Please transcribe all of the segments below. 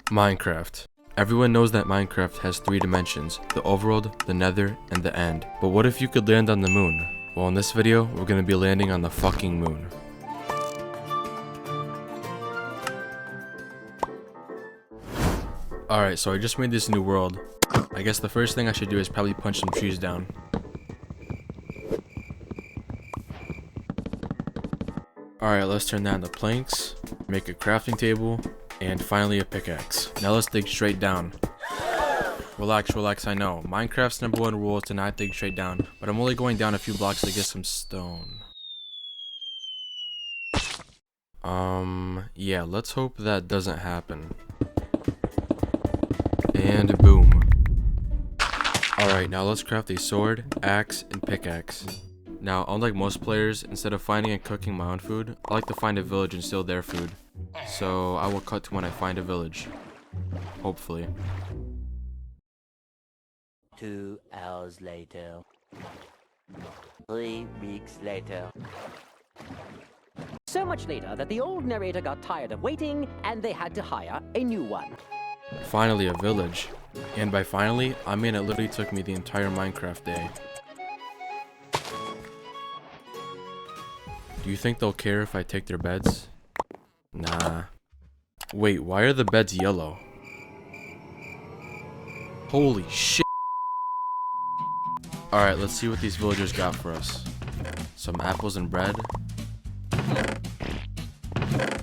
Minecraft. Everyone knows that Minecraft has 3 dimensions, the overworld, the nether, and the end. But what if you could land on the moon? Well, in this video, we're gonna be landing on the fucking moon. Alright, so I just made this new world. I guess the first thing I should do is probably punch some trees down. Alright, let's turn that into planks, make a crafting table, and finally a pickaxe. Now let's dig straight down. Relax, I know. Minecraft's #1 rule is to not dig straight down, but I'm only going down a few blocks to get some stone. Yeah, let's hope that doesn't happen. And boom. Alright, now let's craft a sword, axe, and pickaxe. Now, unlike most players, instead of finding and cooking my own food, I like to find a village and steal their food. So, I will cut to when I find a village. Hopefully. 2 hours later. 3 weeks later. So much later that the old narrator got tired of waiting and they had to hire a new one. Finally, a village. And by finally, I mean it literally took me the entire Minecraft day. Do you think they'll care if I take their beds? Nah. Wait, why are the beds yellow? Holy shit. Alright, let's see what these villagers got for us. Some apples and bread.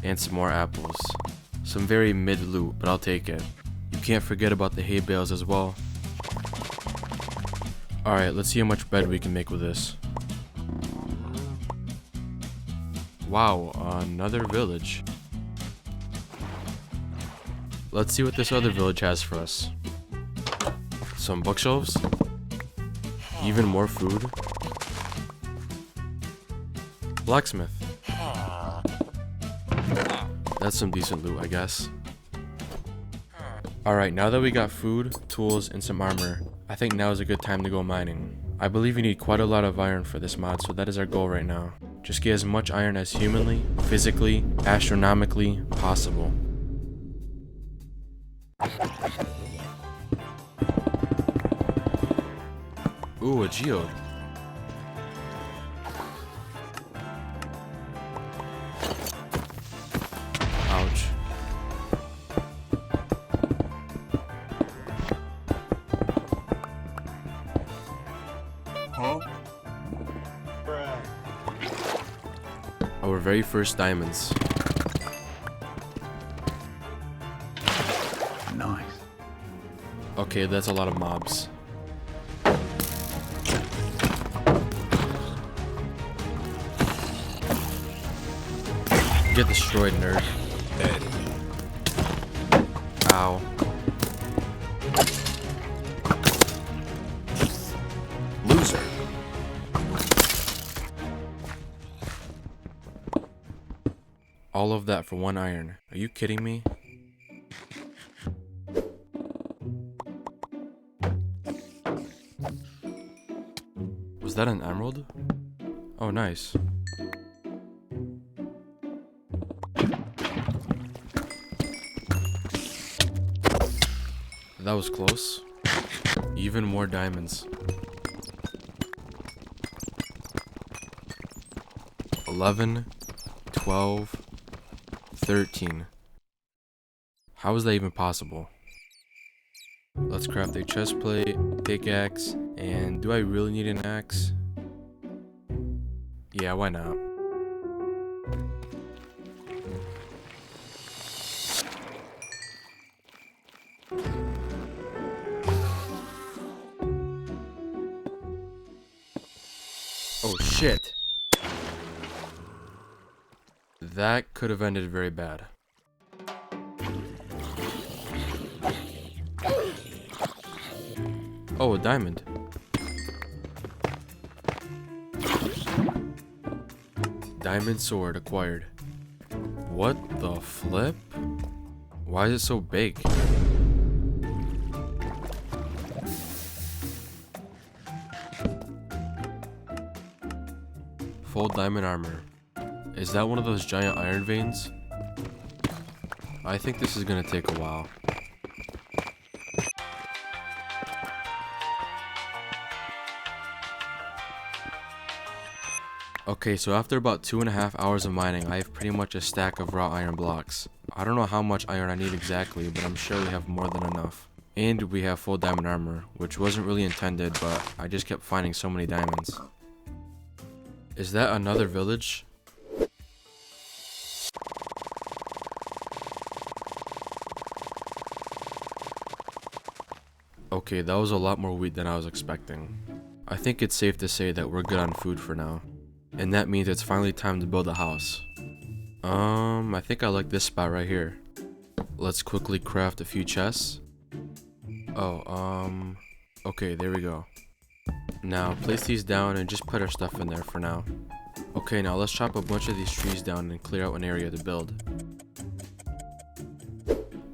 And some more apples. Some very mid loot, but I'll take it. You can't forget about the hay bales as well. Alright, let's see how much bread we can make with this. Wow, another village. Let's see what this other village has for us. Some bookshelves. Even more food. Blacksmith. That's some decent loot, I guess. Alright, now that we got food, tools, and some armor, I think now is a good time to go mining. I believe you need quite a lot of iron for this mod, so that is our goal right now. Just get as much iron as humanly, physically, astronomically possible. Ooh, a geode. Ouch. Huh? Our very first diamonds. Nice. Okay, that's a lot of mobs. Get destroyed, nerd. Ow. Loser. All of that for 1 iron. Are you kidding me? Was that an emerald? Oh, nice. That was close. Even more diamonds. 11, 12, 13. How is that even possible? Let's craft a chest plate, pickaxe, and do I really need an axe? Yeah, why not? Oh shit. That could have ended very bad. Oh, a diamond. Diamond sword acquired. What the flip? Why is it so big? Full diamond armor. Is that one of those giant iron veins? I think this is gonna take a while. Okay, so after about 2.5 hours of mining, I have pretty much a stack of raw iron blocks. I don't know how much iron I need exactly, but I'm sure we have more than enough. And we have full diamond armor, which wasn't really intended, but I just kept finding so many diamonds. Is that another village? Okay, that was a lot more wheat than I was expecting. I think it's safe to say that we're good on food for now. And that means it's finally time to build a house. I think I like this spot right here. Let's quickly craft a few chests. Okay, there we go. Now, place these down and just put our stuff in there for now. Okay, now let's chop a bunch of these trees down and clear out an area to build.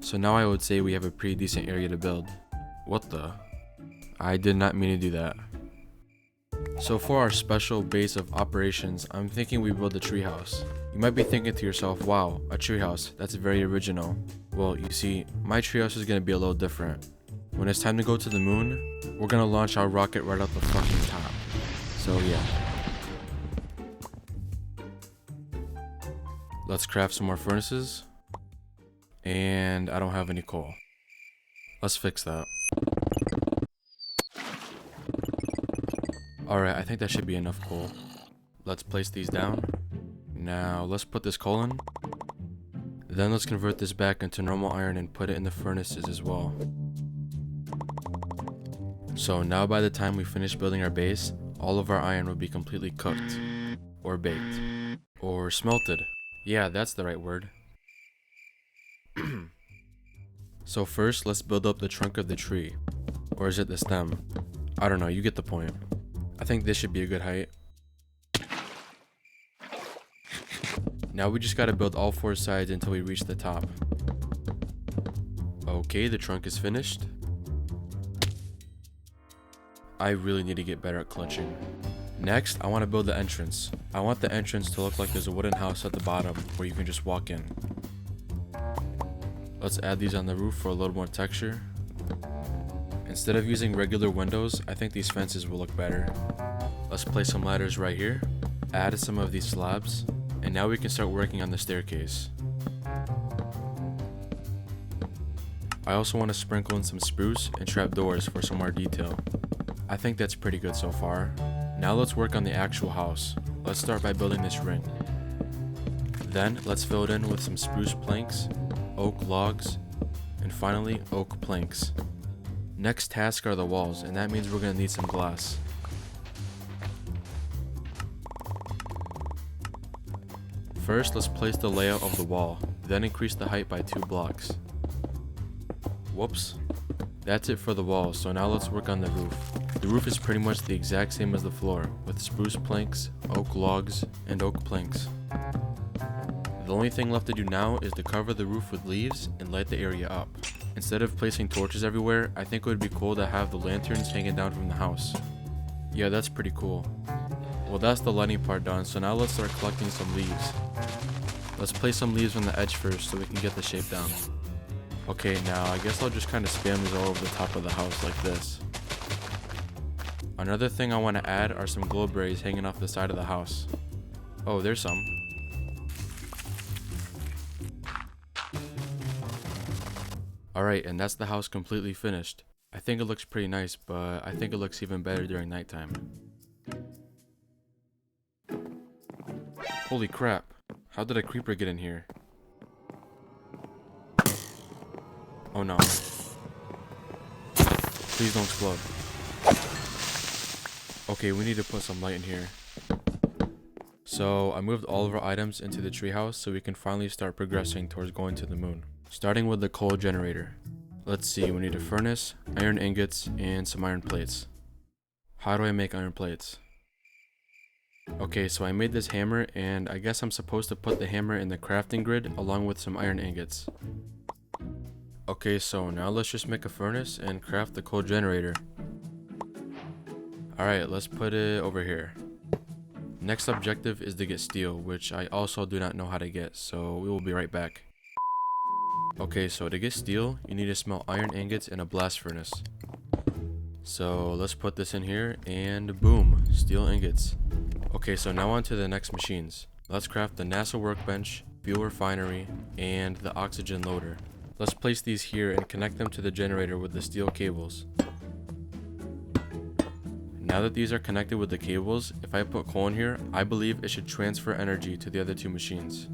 So now I would say we have a pretty decent area to build. What the? I did not mean to do that. So for our special base of operations, I'm thinking we build a treehouse. You might be thinking to yourself, wow, a treehouse, that's very original. Well, you see, my treehouse is going to be a little different. When it's time to go to the moon, we're going to launch our rocket right out the fucking top. So yeah. Let's craft some more furnaces. And I don't have any coal. Let's fix that. Alright, I think that should be enough coal. Let's place these down. Now, let's put this coal in. Then let's convert this back into normal iron and put it in the furnaces as well. So now by the time we finish building our base, all of our iron will be completely cooked. Or baked. Or smelted. Yeah, that's the right word. So first, let's build up the trunk of the tree. Or is it the stem? I don't know, you get the point. I think this should be a good height. Now we just gotta build all 4 sides until we reach the top. Okay, the trunk is finished. I really need to get better at clutching. Next, I want to build the entrance. I want the entrance to look like there's a wooden house at the bottom where you can just walk in. Let's add these on the roof for a little more texture. Instead of using regular windows, I think these fences will look better. Let's place some ladders right here, add some of these slabs, and now we can start working on the staircase. I also want to sprinkle in some spruce and trapdoors for some more detail. I think that's pretty good so far. Now let's work on the actual house. Let's start by building this ring. Then let's fill it in with some spruce planks, oak logs, and finally oak planks. Next task are the walls, and that means we're going to need some glass. First, let's place the layout of the wall, then increase the height by 2 blocks. Whoops. That's it for the walls, so now let's work on the roof. The roof is pretty much the exact same as the floor, with spruce planks, oak logs, and oak planks. The only thing left to do now is to cover the roof with leaves and light the area up. Instead of placing torches everywhere, I think it would be cool to have the lanterns hanging down from the house. Yeah, that's pretty cool. Well, that's the lighting part done, so now let's start collecting some leaves. Let's place some leaves on the edge first so we can get the shape down. Okay, now I guess I'll just kind of spam these all over the top of the house like this. Another thing I want to add are some glowberries hanging off the side of the house. Oh, there's some. Alright, and that's the house completely finished. I think it looks pretty nice, but I think it looks even better during nighttime. Holy crap, how did a creeper get in here? Oh no. Please don't explode. Okay, we need to put some light in here. So I moved all of our items into the treehouse so we can finally start progressing towards going to the moon. Starting with the coal generator. Let's see, we need a furnace, iron ingots, and some iron plates. How do I make iron plates? Okay, so I made this hammer, and I guess I'm supposed to put the hammer in the crafting grid along with some iron ingots. Okay, so now let's just make a furnace and craft the coal generator. Alright, let's put it over here. Next objective is to get steel, which I also do not know how to get, so we will be right back. Okay, so to get steel, you need to smelt iron ingots in a blast furnace. So let's put this in here, and boom, steel ingots. Okay, so now on to the next machines. Let's craft the NASA workbench, fuel refinery, and the oxygen loader. Let's place these here and connect them to the generator with the steel cables. Now that these are connected with the cables, if I put coal in here, I believe it should transfer energy to the other two machines.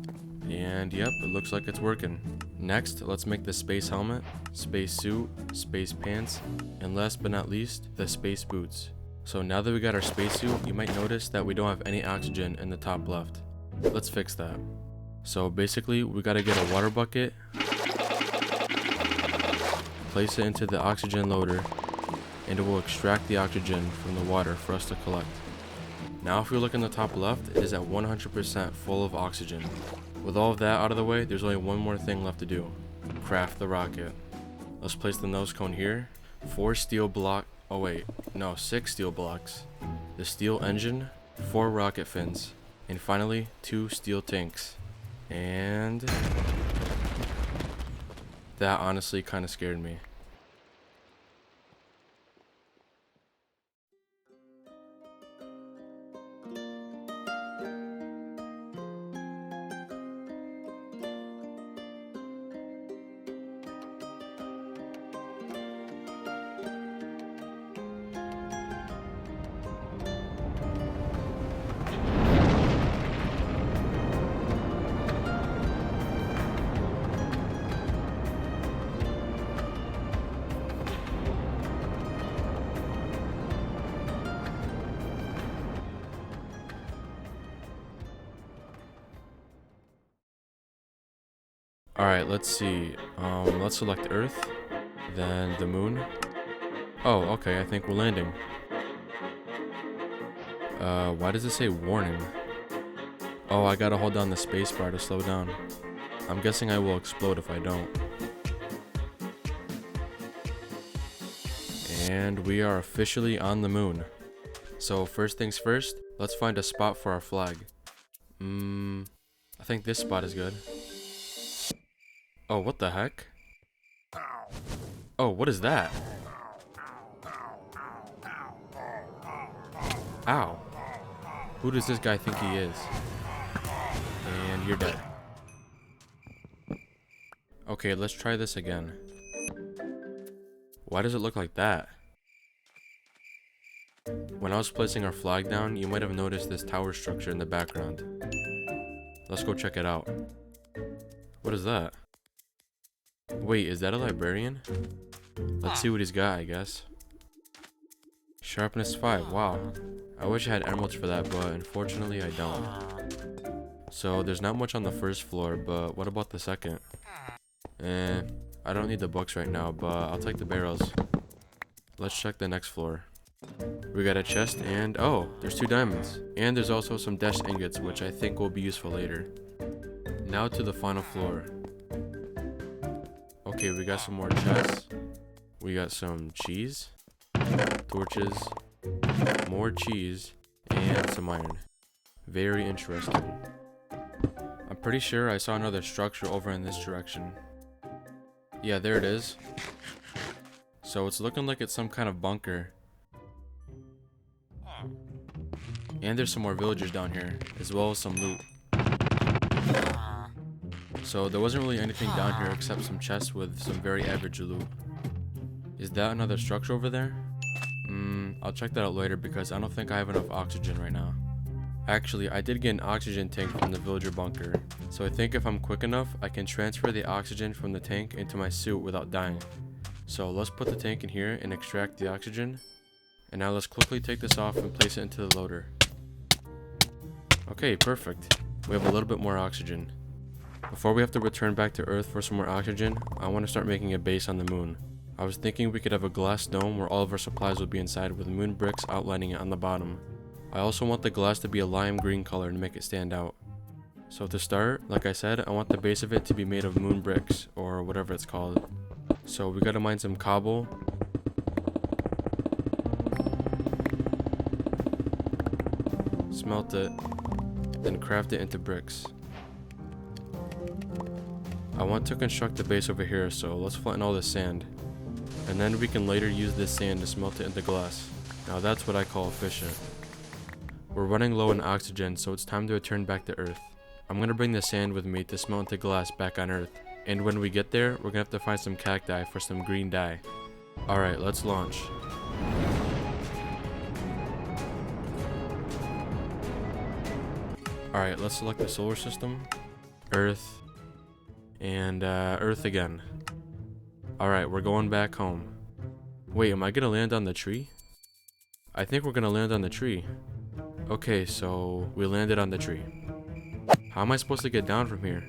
And yep, it looks like it's working. Next, let's make the space helmet, space suit, space pants, and last but not least, the space boots. So now that we got our spacesuit, you might notice that we don't have any oxygen in the top left. Let's fix that. So basically, we gotta get a water bucket, place it into the oxygen loader, and it will extract the oxygen from the water for us to collect. Now if we look in the top left, it is at 100% full of oxygen. With all of that out of the way, there's only one more thing left to do. Craft the rocket. Let's place the nose cone here, 6 steel blocks, the steel engine, 4 rocket fins, and finally 2 steel tanks. And that honestly kind of scared me. Alright, let's see. Let's select Earth, then the moon. Oh, okay, I think we're landing. Why does it say warning? Oh, I gotta hold down the space bar to slow down. I'm guessing I will explode if I don't. And we are officially on the moon. So first things first, let's find a spot for our flag. I think this spot is good. Oh, what the heck? Oh, what is that? Ow. Who does this guy think he is? And you're dead. Okay, let's try this again. Why does it look like that? When I was placing our flag down, you might have noticed this tower structure in the background. Let's go check it out. What is that? Wait, is that a librarian? Let's see what he's got, I guess. Sharpness 5, wow. I wish I had emeralds for that, but unfortunately I don't. So there's not much on the first floor, but what about the second? I don't need the books right now, but I'll take the barrels. Let's check the next floor. We got a chest and, oh, there's 2 diamonds. And there's also some dash ingots, which I think will be useful later. Now to the final floor. Okay, we got some more chests. We got some cheese, torches, more cheese, and some iron. Very interesting. I'm pretty sure I saw another structure over in this direction. Yeah, there it is. So it's looking like it's some kind of bunker. And there's some more villagers down here, as well as some loot. So there wasn't really anything down here except some chests with some very average loot. Is that another structure over there? I'll check that out later because I don't think I have enough oxygen right now. Actually, I did get an oxygen tank from the villager bunker. So I think if I'm quick enough, I can transfer the oxygen from the tank into my suit without dying. So let's put the tank in here and extract the oxygen. And now let's quickly take this off and place it into the loader. Okay, perfect. We have a little bit more oxygen. Before we have to return back to Earth for some more oxygen, I want to start making a base on the moon. I was thinking we could have a glass dome where all of our supplies would be inside with moon bricks outlining it on the bottom. I also want the glass to be a lime green color to make it stand out. So to start, like I said, I want the base of it to be made of moon bricks, or whatever it's called. So we gotta mine some cobble. Smelt it, then craft it into bricks. I want to construct the base over here, so let's flatten all this sand. And then we can later use this sand to smelt it into glass. Now that's what I call efficient. We're running low on oxygen, so it's time to return back to Earth. I'm gonna bring the sand with me to smelt into glass back on Earth. And when we get there, we're gonna have to find some cacti for some green dye. Alright, let's launch. Alright, let's select the solar system, Earth, and Earth again. Alright, we're going back home. Wait, am I gonna land on the tree? I think we're gonna land on the tree. Okay, so we landed on the tree. How am I supposed to get down from here?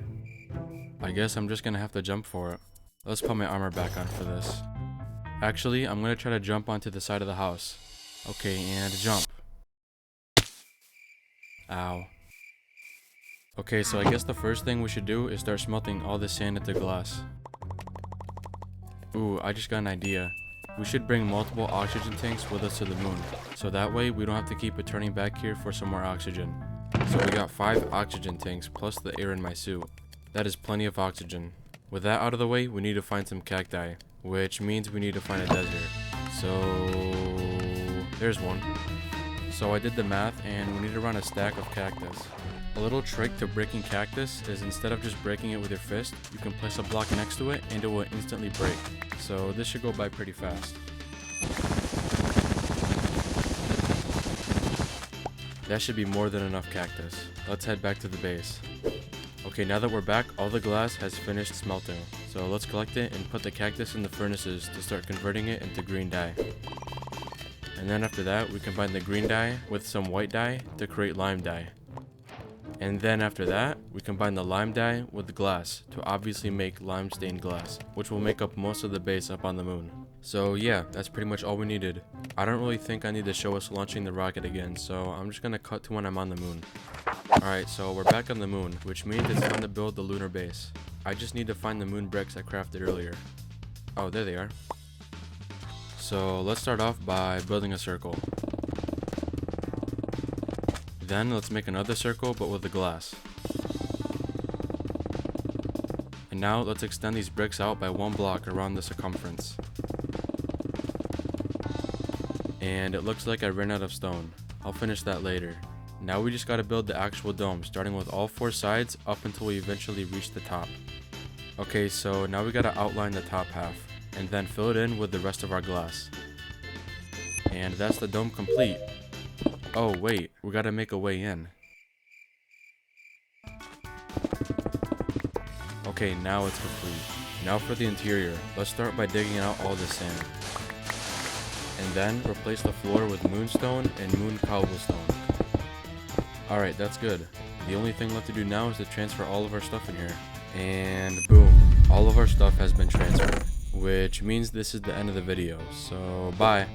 I guess I'm just gonna have to jump for it. Let's put my armor back on for this. Actually, I'm gonna try to jump onto the side of the house. Okay, and jump. Ow. Okay, so I guess the first thing we should do is start smelting all the sand into glass. Ooh, I just got an idea. We should bring multiple oxygen tanks with us to the moon, so that way we don't have to keep returning back here for some more oxygen. So we got 5 oxygen tanks plus the air in my suit. That is plenty of oxygen. With that out of the way, we need to find some cacti, which means we need to find a desert. So there's one. So I did the math and we need to run a stack of cactus. A little trick to breaking cactus is instead of just breaking it with your fist, you can place a block next to it and it will instantly break. So this should go by pretty fast. That should be more than enough cactus. Let's head back to the base. Okay, now that we're back, all the glass has finished smelting. So let's collect it and put the cactus in the furnaces to start converting it into green dye. And then after that, we combine the green dye with some white dye to create lime dye. And then after that, we combine the lime dye with the glass to obviously make lime stained glass, which will make up most of the base up on the moon. So yeah, that's pretty much all we needed. I don't really think I need to show us launching the rocket again, so I'm just gonna cut to when I'm on the moon. Alright, so we're back on the moon, which means it's time to build the lunar base. I just need to find the moon bricks I crafted earlier. Oh, there they are. So let's start off by building a circle. Then let's make another circle but with the glass. And now let's extend these bricks out by 1 block around the circumference. And it looks like I ran out of stone. I'll finish that later. Now we just gotta build the actual dome, starting with all 4 sides up until we eventually reach the top. Okay, so now we gotta outline the top half, and then fill it in with the rest of our glass. And that's the dome complete. Oh wait, we gotta make a way in. Okay, now it's complete. Now for the interior, let's start by digging out all the sand. And then replace the floor with moonstone and moon cobblestone. Alright, that's good. The only thing left to do now is to transfer all of our stuff in here. And boom, all of our stuff has been transferred. Which means this is the end of the video, so bye.